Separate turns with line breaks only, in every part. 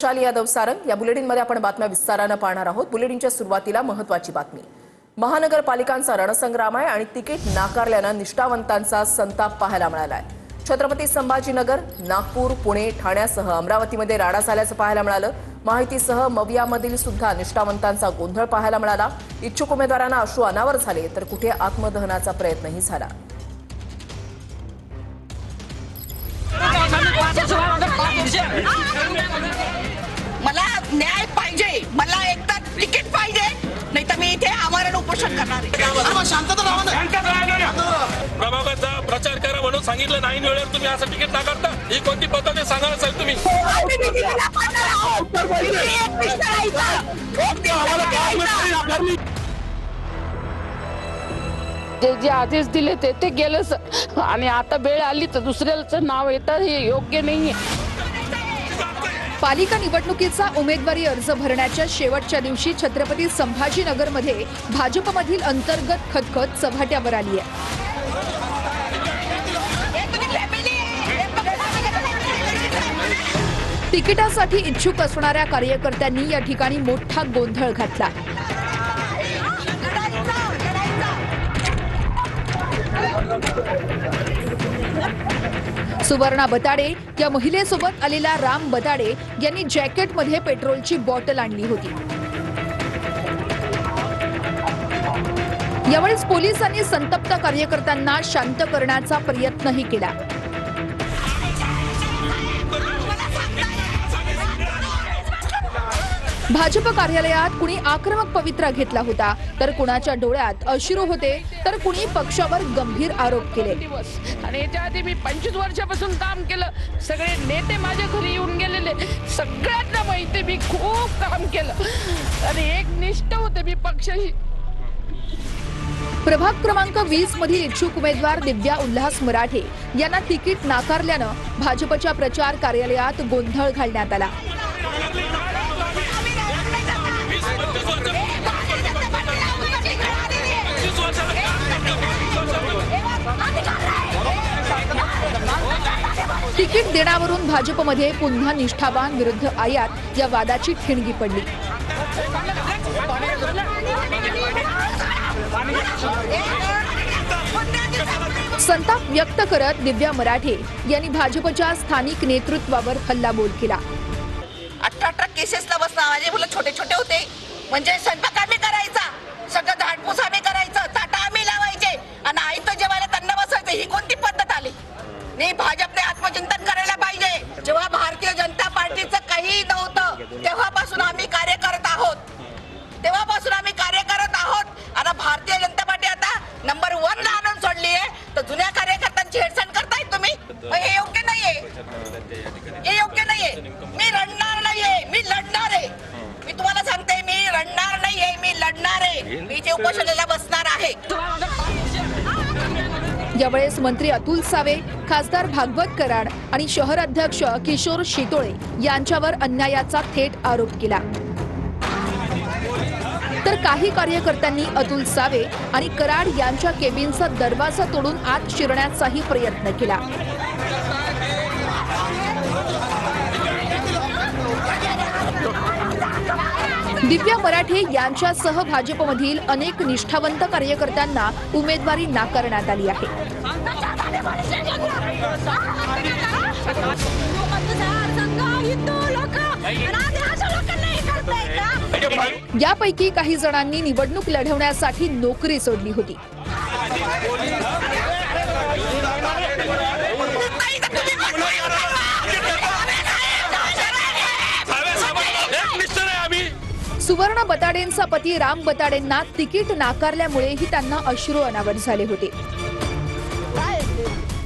शाली यादव सारंग या बुलेटिनमध्ये आपण बातम्या विस्ताराने पाहणार आहोत। बुलेटिनच्या सुरुवातीला महत्त्वाची बातमी। महानगरपालिकांचा रणसंग्राम आहे आणि तिकीट नाकारल्याने निष्ठावंतांचा संताप पाहायला मिळाला आहे। छत्रपती संभाजीनगर, नागपूर, पुणे, ठाण्यासह अमरावतीमध्ये राडा झाल्याचं पाहायला मिळालं। माहितीसह मवियामधील सुद्धा निष्ठावंतांचा गोंधळ पाहायला मिळाला। इच्छुक उमेदवारांना अश्रू अनावर झाले तर कुठे आत्मदहनाचा प्रयत्नही झाला।
मला न्याय पाहिजे, मला एकदा तिकीट पाहिजे, नाही तर मी इथे आमरण उपोषण करणार आहे।
प्रभागाचा प्रचार करा म्हणून सांगितलं नाही, वेळेवर तुम्ही असं तिकीट नाकारता, ही कोणती पद्धत आहे सांगा साहेब तुम्ही।
जे आदेश दिले ते गेलंच आणि आता वेळ आली तर दुसऱ्याचं नाव येतं, हे योग्य नाहीये।
पालिका निवडणुकीचा उमेदवारी अर्ज भरण्याच्या शेवटच्या दिवशी छत्रपती संभाजीनगरमध्ये भाजपमधील अंतर्गत खतखत चव्हाट्यावर आली आहे। तिकिटासाठी इच्छुक असणाऱ्या कार्यकर्त्यांनी या ठिकाणी मोठा गोंधळ घातला। सुवर्णा बताडे या महिलेसोबत आलेला राम बताडे यांनी जॅकेटमध्ये पेट्रोलची बॉटल आणली होती। यावेळेस पोलिसांनी संतप्त कार्यकर्त्यांना शांत करण्याचा प्रयत्नही केला। भाजप कार्यालयात कुणी आक्रमक पवित्रा घेतला होता, तर कुणाच्या डोळ्यात अश्रू होते, तर कुणी पक्षावर गंभीर आरोप केले।
आणि याच्या आधी मी 25 वर्षापासून काम केलं, सगळे नेते माझ्या घरी येऊन गेलेले, सगळ्यांना माहिती मी खूप काम केलं आणि एक निष्ठ होते मी पक्षाशी।
प्रभाग क्रमांक 20 मधील इच्छुक उमेदवार दिव्या उल्हास मराठे यांना तिकीट नाकारल्यानं भाजपच्या प्रचार कार्यालयात गोंधळ घालण्यात आला। तिकीट देण्यावरून भाजपमध्ये पुन्हा निष्ठावान विरुद्ध आयात या वादाची ठिणगी पडली। संताप व्यक्त करत दिव्या मराठे यांनी भाजपच्या स्थानिक नेतृत्वावर हल्लाबोल केला।
18 केसेसला बसला, माझे मुलं छोटे छोटे होते, म्हणजे स्वयंपाक आम्ही करायचा, सगळं धाडपूस आम्ही करायचं, ताटा आम्ही लावायचे आणि आईचं जेवायला त्यांना बसायचं। ही कोणती पद्धत आली? नाही, भाजपने आत्मचिंतन करायला पाहिजे। जेव्हा भारतीय जनता पार्टीचं काही नव्हतं तेव्हापासून आम्ही कार्य करत आहोत, तेव्हापासून आम्ही कार्य करत आहोत। आता भारतीय जनता पार्टी आता नंबर 1 ला आणून सोडली आहे, तर जुन्या कार्यकर्त्यांची हेळसांड करताय तुम्ही। हे योग्य नाहीये, हे योग्य नाहीये। मी रडणार नाहीये, मी लढणार आहे। मी तुम्हाला सांगते, मी रडणार नाहीये, मी लढणार आहे। मी जे उपोषणाला बसणार आहे।
यावेळेस मंत्री अतुल सावे, खासदार भागवत कराड आणि शहर अध्यक्ष किशोर शितोळे यांच्यावर अन्यायाचा थेट आरोप केला। तर काही कार्यकर्त्यांनी अतुल सावे आणि कराड यांच्या केबिनचा दरवाजा तोडून आत शिरण्याचाही प्रयत्न केला। दिव्या मराठे यांच्यासह भाजपमधील अनेक निष्ठावंत कार्यकर्त्यांना उमेदवारी नाकारण्यात आली आहे। यापैकी काही जणांनी निवडणूक लढवण्यासाठी नोकरी सोडली होती। सुवर्ण बताडेंचा पती राम बताडेंना तिकीट नाकारल्यामुळेही त्यांना अश्रू अनावर झाले होते।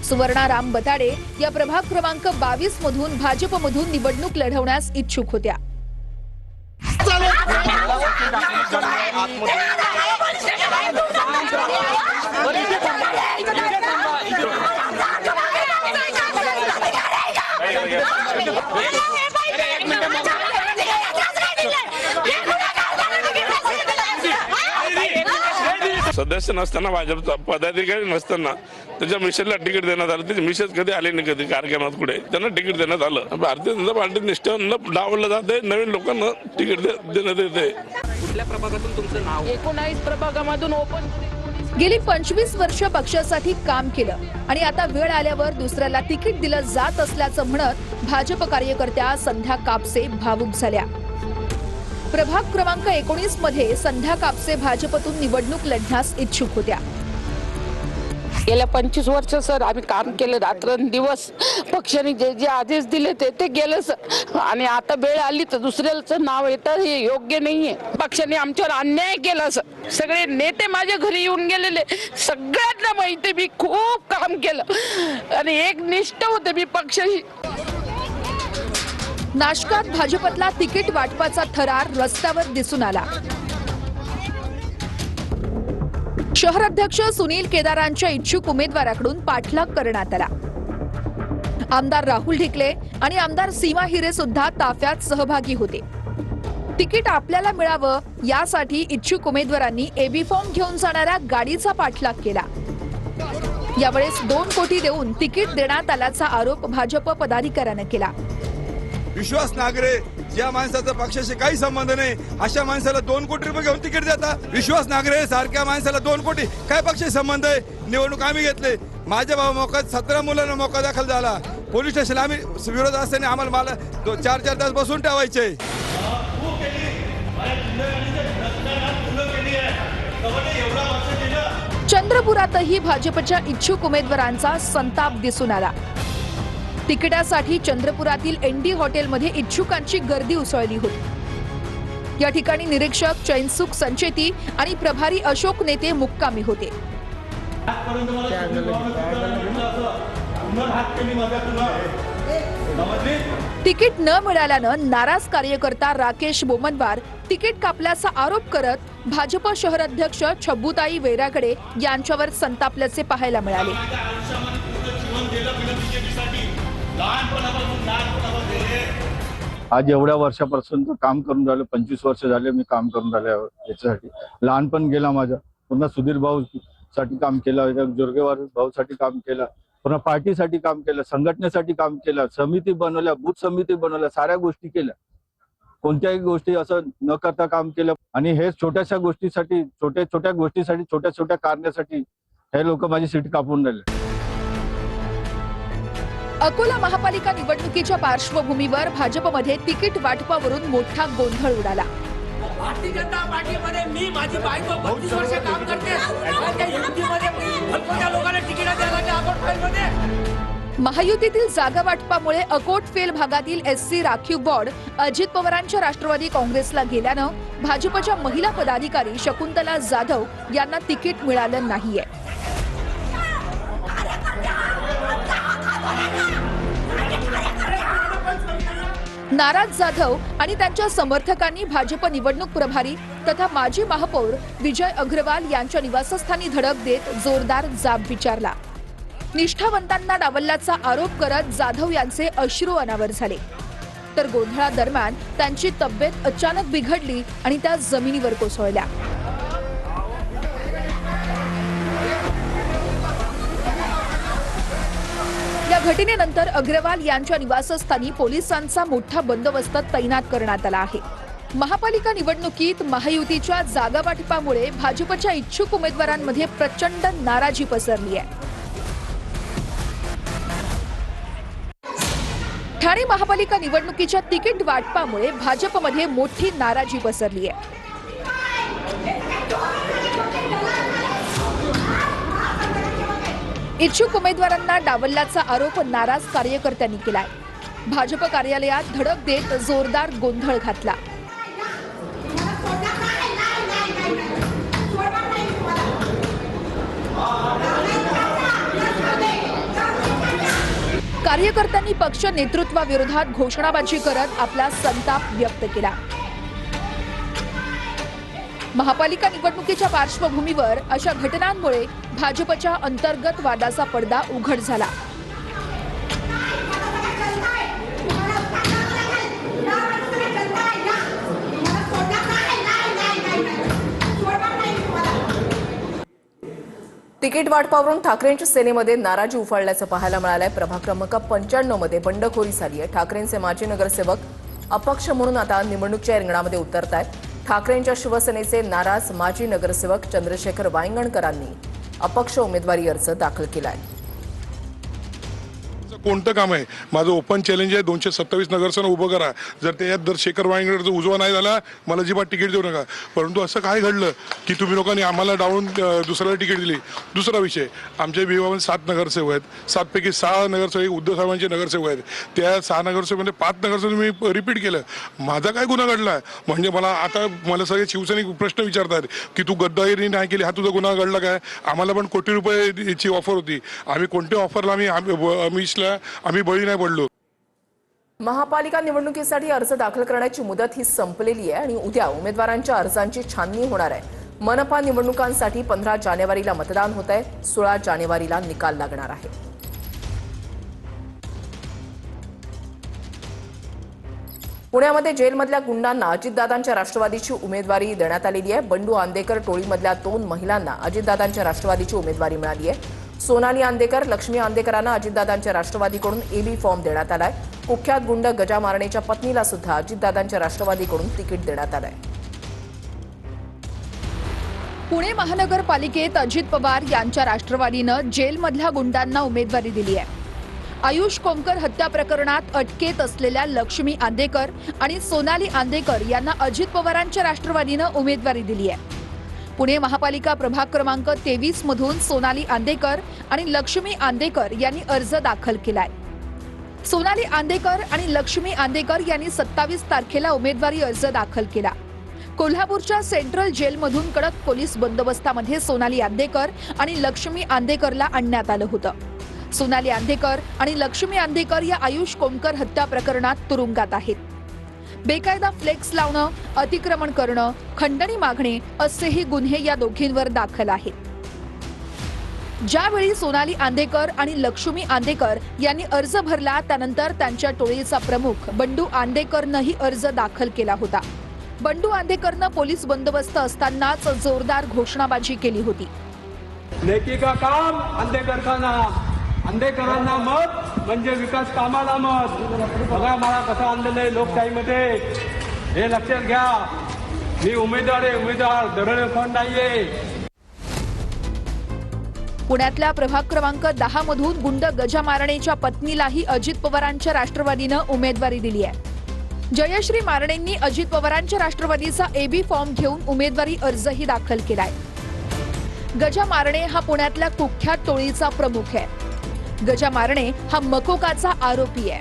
सुवर्णा राम बताडे या प्रभाग क्रमांक 22 मधून भाजपमधून निवडणूक लढवण्यास इच्छुक होत्या।
सदस्य नसताना, भाजपचा पदाधिकारी नसताना त्याच्या मिसेसला तिकीट देण्यात आलं. त्याची मिसेस कधी आले नाही कधी कार्यक्रमात कुठे, त्यांना तिकीट देण्यात आलं. भारतीय जनता पार्टी निष्ठावन्न डावललं जाते, नवीन लोकांना तिकीट देण्यात येते.
कुठल्या प्रभागातून तुमचं नाव?
19 प्रभागामधून ओपन.
गेली 25 वर्ष पक्षासाठी काम केलं आणि आता वेळ आल्यावर दुसऱ्याला तिकीट दिलं जात असल्याचं म्हणत भाजप कार्यकर्त्या संध्या कापसे भावुक झाल्या. प्रभाग क्रमांक 19 मध्ये संध्या कापसे भाजपतून निवडणूक लढण्यास इच्छुक होत्या.
गेल्या 25 वर्ष सर आम्ही काम केलं, रात्रंदिवस पक्षाने जे जे आदेश दिले ते गेलं सर. आणि आता वेळ आली तर दुसऱ्याचं नाव येतं हे योग्य नाहीये. पक्षाने आमच्यावर अन्याय केला सर. सगळे नेते माझ्या घरी येऊन गेलेले, सगळ्यांना माहिती मी खूप काम केलं आणि एक निष्ठ होते मी पक्षाशी.
नाशकात भाजपतला तिकीट वाटपाचा थरार रस्त्यावर दिसून आला. शहराध्यक्ष सुनील केदारांच्या इच्छुक उमेदवाराकडून पाठलाग करण्यात आला. आमदार राहुल ढिकले आणि आमदार सीमा हिरे सुद्धा ताफ्यात सहभागी होते. तिकीट आपल्याला मिळावं यासाठी इच्छुक उमेदवारांनी एबी फॉर्म घेऊन जाणाऱ्या गाडीचा पाठलाग केला. यावेळेस 2 कोटी देऊन तिकीट देण्यात आल्याचा आरोप भाजप पदाधिकाऱ्यानं केला.
विश्वास नागरे ज्या माणसाचा पक्षाशी काही संबंध नाही अशा माणसाला 2 कोटी रुपये घेऊन तिकीट देता. विश्वास नागरे सारख्या माणसाला 2 कोटी काय पक्षाशी संबंध आहे? निवडणूक आम्ही घेतले. माझ्या भाऊ मोकात 17 मुलांना मोका दाखल झाला. पोलीस स्टेशन आम्ही विरोध असताना आम्हाला 4-4 तास बसून ठेवायचे.
चंद्रपुरातही भाजपच्या इच्छुक उमेदवारांचा संताप दिसून आला. तिकिटासाठी चंद्रपुरातील एनडी हॉटेलमध्ये इच्छुकांची गर्दी उसळली होती. या ठिकाणी निरीक्षक चैनसुख संचेती आणि प्रभारी अशोक नेते मुक्कामी होते. तिकीट न मिळाल्यानं नाराज कार्यकर्ता राकेश बोमनवार तिकीट कापल्याचा आरोप करत भाजप शहराध्यक्ष छब्बुताई वेरागडे यांच्यावर संतापल्याचे पाहायला मिळाले.
आज एवढ्या वर्षापासून काम करून राहिलो, 25 वर्ष झाले मी काम करून राहिलो याच्यासाठी. लहानपण गेला माझं. पुन्हा सुधीर भाऊ साठी काम केलं, जोरगेवार भाऊसाठी काम केलं, पुन्हा पार्टीसाठी काम केलं, संघटनेसाठी काम केलं, समिती बनवल्या, बूथ समिती बनवल्या, साऱ्या गोष्टी केल्या. कोणत्याही गोष्टी असं न करता काम केलं. आणि हे छोट्याशा गोष्टीसाठी, छोट्या गोष्टीसाठी, छोट्या कारणासाठी हे लोक माझी सीट कापून राहिले.
अकोला महापालिका निवडणुकीच्या पार्श्वभूमीवर भाजपमध्ये तिकीट वाटपावरून मोठा गोंधळ उडाला.
भारतीय जनता पार्टीमध्ये मी माझी बायको 32 वर्ष काम करते आणि त्या युतीमध्ये भरपूर लोकांना तिकीट द्यायला अकोट फाईलमध्ये.
महायुतीतील जागा वाटपामुळे अकोट फेल भागातील एससी राखीव वॉर्ड अजित पवारांच्या राष्ट्रवादी काँग्रेसला गेल्यानं भाजपच्या महिला पदाधिकारी शकुंतला जाधव यांना तिकीट मिळालं नाहीये. नाराज जाधव आणि त्यांच्या समर्थकांनी भाजप निवडणूक प्रभारी तथा माजी महापौर विजय अग्रवाल यांच्या निवासस्थानी धडक देत जोरदार जाब विचारला. निष्ठावंतांना डावलल्याचा आरोप करत जाधव यांचे अश्रू अनावर झाले. तर गोंधळादरम्यान त्यांची तब्येत अचानक बिघडली आणि त्या जमिनीवर कोसळल्या. या घटनेनंतर अग्रवाल यांच्या निवासस्थानी पोलिसांचा मोठा बंदोबस्त तैनात करण्यात आला आहे. महापालिका निवडणुकीत महायुतीच्या जागा वाटपामुळे भाजपच्या इच्छुक उमेदवारांमध्ये प्रचंड नाराजी पसरली आहे. ठाणे महापालिका निवडणुकीच्या तिकीट वाटपामुळे भाजपमध्ये मोठी नाराजी पसरली आहे. इच्छुक उमेदवारांना डावलल्याचा आरोप नाराज कार्यकर्त्यांनी केलाय. भाजप कार्यालयात धडक देत जोरदार गोंधळ घातला. कार्यकर्त्यांनी पक्ष नेतृत्वाविरोधात घोषणाबाजी करत आपला संताप व्यक्त केला. महापालिका निवडणुकीच्या पार्श्वभूमीवर अशा घटनांमुळे भाजपच्या अंतर्गत वादाचा पडदा उघड झाला.
तिकीट वाट पाहून ठाकरेंच्या सेनेमध्ये नाराजी उफाळल्याचं पाहायला मिळालंय. प्रभाग क्रमांक 95 मध्ये बंडखोरी झाली आहे. ठाकरेंचे माजी नगरसेवक अपक्ष म्हणून आता निवडणुकीच्या रिंगणामध्ये उतरतायत. ठाकरेंच्या शिवसेनेचे नाराज माजी नगरसेवक चंद्रशेखर वायंगणकरांनी अपक्ष उमेदवारी अर्ज दाखल केलाय.
कोणतं काम आहे? माझं ओपन चॅलेंज आहे, 227 नगरसेवक उभं करा. जर त्याच्यात जर शेखर वायंगणकर उजवा नाही झाला, मला अजिबात तिकीट देऊ नका. परंतु असं काय घडलं की तुम्ही लोकांनी आम्हाला डावून दुसऱ्याला तिकीट दिली. दुसरा विषय, आमच्या विभागामध्ये 7 नगरसेवक आहेत. 7 पैकी 6 नगरसेवक उद्धव साहेबांचे नगरसेवक आहेत. त्या 6 नगरसेवकमध्ये 5 नगरसेवक मी रिपीट केलं. माझा काय गुन्हा घडला? म्हणजे मला सगळे शिवसैनिक प्रश्न विचारतात की तू गद्दारी नाही केली, हा तुझा गुन्हा घडला काय? आम्हाला पण कोटी रुपयाची ऑफर होती. आम्ही कोणत्या ऑफरला आम्ही बळी नाही पडलो.
महापालिका निवडणुकीसाठी अर्ज दाखल करण्याची मुदत ही संपलेली आहे आणि उद्या उमेदवारांच्या अर्जांची छाननी होणार आहे. मनपा निवडणुकांसाठी 15 जानेवारीला मतदान होत आहे. 16 जानेवारीला निकाल लागणार आहे. पुण्यामध्ये जेलमधल्या गुंडांना अजितदादांच्या राष्ट्रवादीची उमेदवारी देण्यात आलेली आहे. बंडू आंदेकर टोळीमधल्या 2 महिलांना अजितदादांच्या राष्ट्रवादीची उमेदवारी मिळाली आहे. सोनाली आंदेकर, लक्ष्मी आंदेकरांना अजितदादांच्या राष्ट्रवादीकडून एबी फॉर्म देण्यात आलाय. कुख्यात गुंड गजा मारणेच्या पत्नीला सुद्धा अजितदादांच्या राष्ट्रवादीकडून तिकीट देण्यात आलंय.
पुणे महानगरपालिकेत अजित पवार यांच्या राष्ट्रवादीनं जेलमधल्या गुंडांना उमेदवारी दिली आहे. आयुष कोमकर हत्या प्रकरणात अटकेत असलेल्या लक्ष्मी आंदेकर आणि सोनाली आंदेकर यांना अजित पवारांच्या राष्ट्रवादीनं उमेदवारी दिली आहे. पुणे महापालिका प्रभाग क्रमांक 23 मधून सोनाली आंदेकर आणि लक्ष्मी आंदेकर यांनी अर्ज दाखल केलाय. सोनाली आंदेकर आणि लक्ष्मी आंदेकर यांनी 27 तारखेला उमेदवारी अर्ज दाखल केला. कोल्हापूरच्या सेंट्रल जेलमधून कडक पोलीस बंदोबस्तामध्ये सोनाली आंदेकर आणि लक्ष्मी आंदेकरला आणण्यात आलं होतं. सोनाली आंदेकर आणि लक्ष्मी आंदेकर या आयुष कोमकर हत्या प्रकरणात तुरुंगात आहेत. बेकायदा फ्लेक्स लावणं, अतिक्रमण करणं, खंडणी मागणे असेही गुन्हे या दोघींवर दाखल आहेत. ज्यावेळी सोनाली आंदेकर आणि लक्ष्मी आंदेकर यांनी अर्ज भरला त्यानंतर त्यांच्या टोळीचा प्रमुख बंडू आंदेकरनंही अर्ज दाखल केला होता. बंडू आंदेकरनं पोलीस बंदोबस्त असतानाच जोरदार घोषणाबाजी केली होती.
नेकी का काम, आंदेकर का नाम. आंदेकरांना मत म्हणजे विकास कामाला मत. बघा मला कसं आणलेलं आहे लोकशाहीमध्ये, हे लक्षात घ्या. मी उमेदवार आहे, उमेदवार दरड नाहीये.
पुण्यातल्या प्रभाग क्रमांक 10 मधून गुंड गजा मारणेच्या पत्नीलाही अजित पवारांच्या राष्ट्रवादीनं उमेदवारी दिली आहे. जयश्री मारणेंनी अजित पवारांच्या राष्ट्रवादीचा एबी फॉर्म घेऊन उमेदवारी अर्जही दाखल केलाय. गजा मारणे हा पुण्यातल्या कुख्यात टोळीचा प्रमुख आहे. गजा मारणे हा मकोकाचा आरोपी आहे.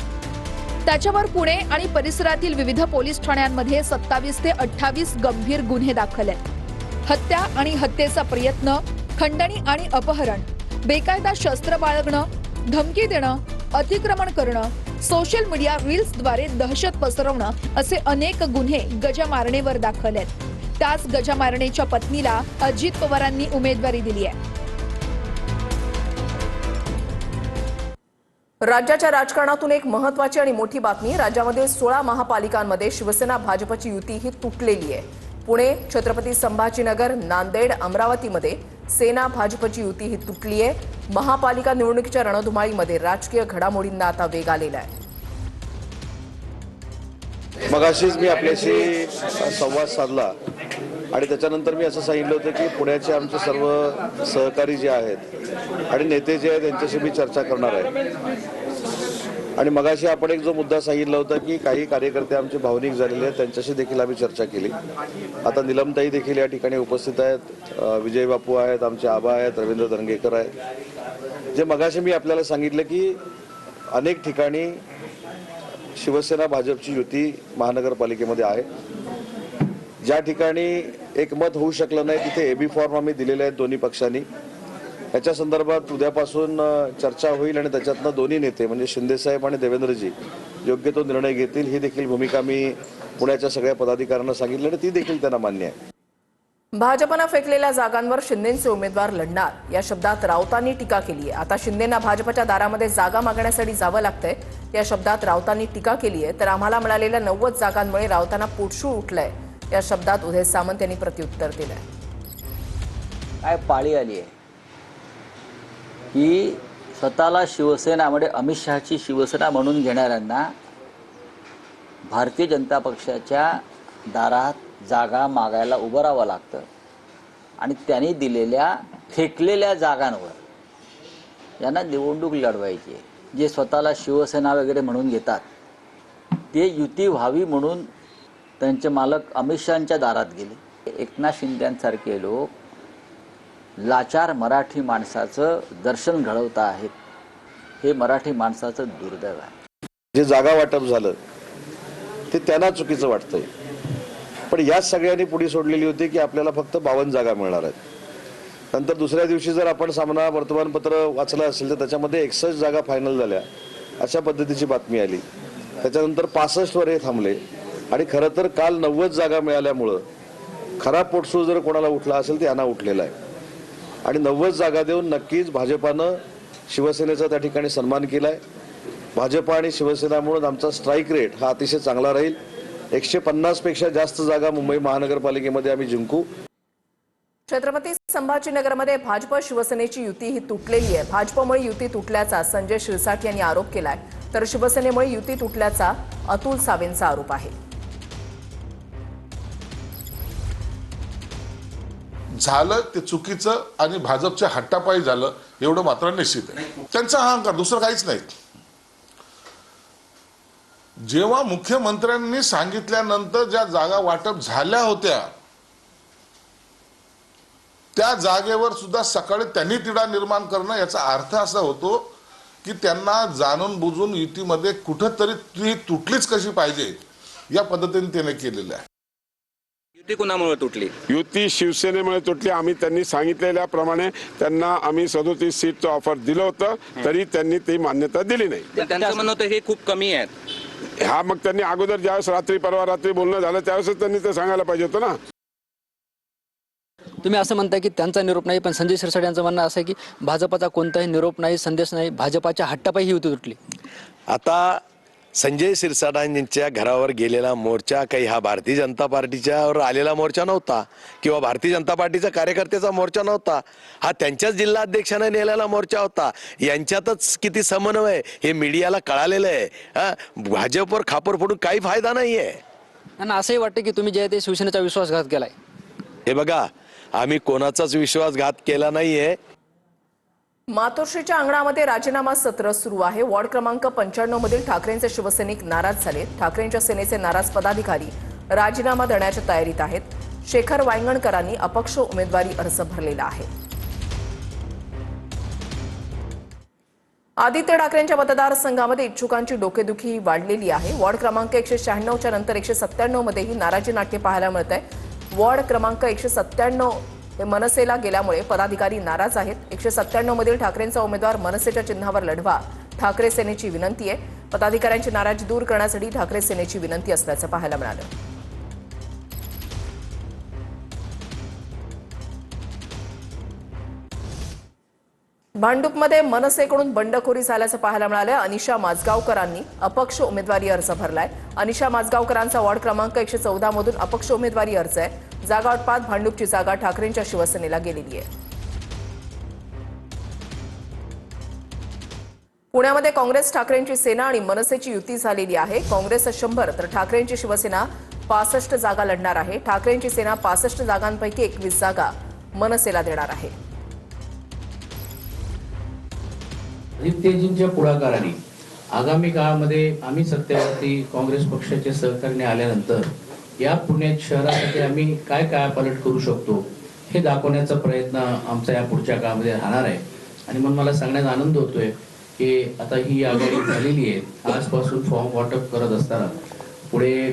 त्याच्यावर पुणे आणि परिसरातील विविध पोलीस ठाण्यांमध्ये 27 ते 28 गंभीर गुन्हे दाखल आहेत. हत्या आणि हत्येचा प्रयत्न, खंडणी आणि अपहरण, बेकायदा शस्त्र बाळगणं, धमकी देणं, अतिक्रमण करणं, सोशल मीडिया रील्सद्वारे दहशत पसरवणं असे अनेक गुन्हे गजा मारणेवर दाखल आहेत. त्याच गजा मारणेच्या पत्नीला अजित पवारांनी उमेदवारी दिली आहे.
राज्याच्या राजकारणातून एक महत्त्वाची आणि मोठी बातमी. राज्यामध्ये 16 महापालिकांमध्ये शिवसेना भाजपची युती ही तुटलेली आहे. पुणे, छत्रपती संभाजीनगर, नांदेड, अमरावतीमध्ये सेना भाजपची युती ही तुटली आहे. महापालिका निवडणुकीच्या रणधुमाळीमध्ये राजकीय घडामोडींना आता वेग आलेला आहे.
मगाशीच मी आपल्याशी संवाद साधला आणि त्याच्यानंतर मी असं सांगितलं होतं की पुण्याचे आमचे सर्व सहकारी जे आहेत आणि नेते जे आहेत त्यांच्याशी मी चर्चा करणार आहे. आणि मगाशी आपण एक जो मुद्दा सांगितला होता की काही कार्यकर्ते आमचे भावनिक झालेले आहेत, त्यांच्याशी देखील आम्ही चर्चा केली. आता निलमताई देखील या ठिकाणी उपस्थित आहेत, विजय बापू आहेत, आमचे आबा आहेत, रवींद्र दंगेकर आहेत. जे मगाशी मी आपल्याला सांगितलं की अनेक ठिकाणी शिवसेना भाजपची युती महानगरपालिकेमध्ये आहे. ज्या ठिकाणी एकमत होऊ शकलं नाही तिथे एबी फॉर्म आम्ही दिलेले आहेत दोन्ही पक्षांनी. याच्या संदर्भात उद्यापासून चर्चा होईल आणि त्याच्यातनं दोन्ही नेते म्हणजे शिंदेसाहेब आणि देवेंद्रजी योग्य तो निर्णय घेतील. ही देखील भूमिका मी पुण्याच्या सगळ्या पदाधिकाऱ्यांना सांगितली आणि ती देखील त्यांना मान्य आहे.
भाजपनं फेकलेल्या जागांवर शिंदेचे उमेदवार लढणार या शब्दात राऊतांनी टीका केली आहे. आता शिंदेंना भाजपच्या दारामध्ये जागा मागण्यासाठी जावं लागतंय या शब्दात राऊतांनी टीका केली आहे. तर आम्हाला मिळालेल्या 90 जागांमुळे राऊतांना पोटशूळ उठलंय या शब्दात उदय सामंत यांनी प्रत्युत्तर दिलंय.
काय पाळी आली आहे की स्वतःला शिवसेना म्हणजे अमित शहाची शिवसेना म्हणून घेणाऱ्यांना भारतीय जनता पक्षाच्या दारात जागा मागायला उभं राहावं लागतं आणि त्यांनी दिलेल्या फेकलेल्या जागांवर यांना निवडणूक लढवायची आहे. जे स्वतःला शिवसेना वगैरे म्हणून घेतात ते युती व्हावी म्हणून त्यांचे मालक अमित शहांच्या दारात गेले. एकनाथ शिंदेसारखे लोक लाचार मराठी माणसाचं दर्शन घडवत आहेत. हे मराठी माणसाचं दुर्दैव आहे.
जे जागा वाटप झालं ते त्यांना चुकीचं वाटतंय, पण याच सगळ्यांनी पुढे सोडलेली होती की आपल्याला फक्त 52 जागा मिळणार आहेत. नंतर दुसऱ्या दिवशी जर आपण सामना वर्तमानपत्र वाचलं असेल तर त्याच्यामध्ये 61 जागा फायनल झाल्या अशा पद्धतीची बातमी आली. त्याच्यानंतर 65 वर हे थांबले आणि खरं तर काल 90 जागा मिळाल्यामुळं खरा पोटसूळ जर कोणाला उठला असेल तर यांना उठलेला आहे. आणि 90 जागा देऊन नक्कीच भाजपानं शिवसेनेचा त्या ठिकाणी सन्मान केलाय. भाजपा आणि शिवसेना म्हणून आमचा स्ट्राईक रेट हा अतिशय चांगला राहील. 150 पेक्षा जास्त जागा मुंबई महानगरपालिकेमध्ये आम्ही जिंकू.
छत्रपती संभाजीनगरमध्ये भाजप शिवसेनेची युती ही तुटलेली आहे. भाजपमुळे युती तुटल्याचा संजय शिरसाट यांनी आरोप केलाय, तर शिवसेनेमुळे युती तुटल्याचा अतुल सावेंचा आरोप आहे.
झालं ते चुकीचं आणि भाजपच्या हट्टापायी झालं एवढं मात्र निश्चित आहे. त्यांचा अहंकार, दुसरं काहीच नाही. जेव्हा मुख्यमंत्र्यांनी सांगितल्यानंतर ज्या जागा वाटप झाल्या होत्या त्या जागेवर सुद्धा सकाळी त्यांनी तिढा निर्माण करणं याचा अर्थ असा होतो की त्यांना जाणून बुजून युतीमध्ये कुठंतरी ती तुटलीच कशी पाहिजे या पद्धतीने त्याने केलेलं आहे.
युती कुणामुळे तुटली?
युती शिवसेनेमुळे तुटली. त्यांनी सांगितलेल्याप्रमाणे त्यांना आम्ही 37 सीटचं ऑफर दिलं होतं, तरी त्यांनी ती मान्यता दिली नाही.
त्यांचं म्हणणं होतं हे खूप कमी आहेत.
हा, मग त्यांनी अगोदर ज्यावेळेस परवा रात्री बोलणं झालं त्यावेळेस त्यांनी ते सांगायला पाहिजे होतं ना.
तुम्ही असं म्हणताय की त्यांचा निरोप नाही, पण संजय शिरसाट यांचं म्हणणं असं आहे की भाजपाचा कोणताही निरोप नाही, संदेश नाही, भाजपाच्या हट्टापायी ही युती तुटली.
आता संजय शिरसाटांच्या घरावर गेलेला मोर्चा काही हा भारतीय जनता पार्टीच्यावर आलेला मोर्चा नव्हता किंवा भारतीय जनता पार्टीचा कार्यकर्त्याचा मोर्चा नव्हता. हा त्यांच्याच जिल्हाध्यक्षाने नेलेला मोर्चा होता. यांच्यातच किती समन्वय हे मीडियाला कळालेलं आहे. भाजपवर खापर फोडून काही फायदा नाहीये.
त्यांना असंही वाटतं की तुम्ही जे ते शिवसेनेचा विश्वासघात केलाय.
हे बघा, आम्ही कोणाचाच विश्वासघात केला नाहीये.
मातोश्रीच्या अंगणामध्ये राजीनामा सत्र सुरू आहे. वॉर्ड क्रमांक 95 मधील ठाकरेंचे शिवसैनिक नाराज झाले. ठाकरेंच्या सेनेचे नाराज पदाधिकारी राजीनामा देण्याच्या तयारीत आहेत. शेखर वांगणकरांनी अपक्ष उमेदवारी अर्ज भरलेला आहे. आदित्य ठाकरेंच्या मतदारसंघामध्ये इच्छुकांची डोकेदुखी वाढलेली आहे. वॉर्ड क्रमांक 196च्या नंतर 197 मध्येही नाराजी नाट्य पाहायला मिळत आहे. वॉर्ड क्रमांक 197 हे मनसेला गेल्यामुळे पदाधिकारी नाराज आहेत. 197 मधील ठाकरेंचा उमेदवार मनसेच्या चिन्हावर लढवा, ठाकरे सेनेची विनंती आहे. पदाधिकाऱ्यांची नाराजी दूर करण्यासाठी ठाकरे सेनेची विनंती असल्याचं पाहायला मिळालं. भांडूपमध्ये मनसेकडून बंडखोरी झाल्याचं पाहायला मिळालं. अनिशा माजगावकरांनी अपक्ष उमेदवारी अर्ज भरलाय. अनिशा माजगावकरांचा वॉर्ड क्रमांक 114 मधून अपक्ष उमेदवारी अर्ज आहे. जागा वाटपात भांडूपची जागा ठाकरेंच्या शिवसेनेला गेलेली आहे. पुण्यामध्ये काँग्रेस ठाकरेंची सेना आणि मनसेची युती झालेली आहे. काँग्रेस 100 तर ठाकरेंची शिवसेना 65 जागा लढणार आहे. ठाकरेंची सेना 65 जागांपैकी 21 जागा मनसेला देणार आहे.
आदित्यजींच्या पुढाकाराने आगामी काळामध्ये आम्ही सत्तेवरती काँग्रेस पक्षाचे सहकार्याने आल्यानंतर या पुणे शहरासाठी आम्ही काय कायापालट करू शकतो हे दाखवण्याचा प्रयत्न आमचा या पुढच्या काळामध्ये राहणार आहे. आणि म्हणून मला सांगण्यात आनंद होतोय की आता ही आघाडी झालेली आहे. आजपासून फॉर्म वाटप करत असताना पुढे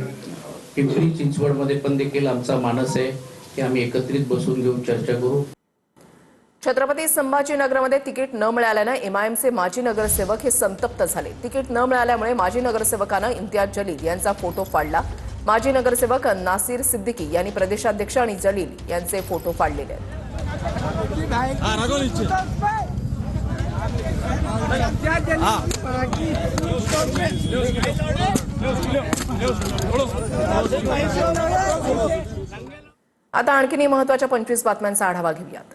पिंपरी चिंचवडमध्ये पण देखील आमचा मानस आहे की आम्ही एकत्रित बसून घेऊन चर्चा करू.
छत्रपती संभाजीनगरमध्ये तिकीट न मिळाल्यानं एमआयएमचे माजी नगरसेवक हे संतप्त झाले. तिकीट न मिळाल्यामुळे माजी नगरसेवकानं इम्तियाज जलील यांचा फोटो फाडला. माजी नगरसेवक नासिर सिद्दीकी यांनी प्रदेशाध्यक्ष आणि जलील यांचे फोटो फाडलेले आहेत. आता आणखीनही महत्त्वाच्या 25 बातम्यांचा आढावा घेऊयात.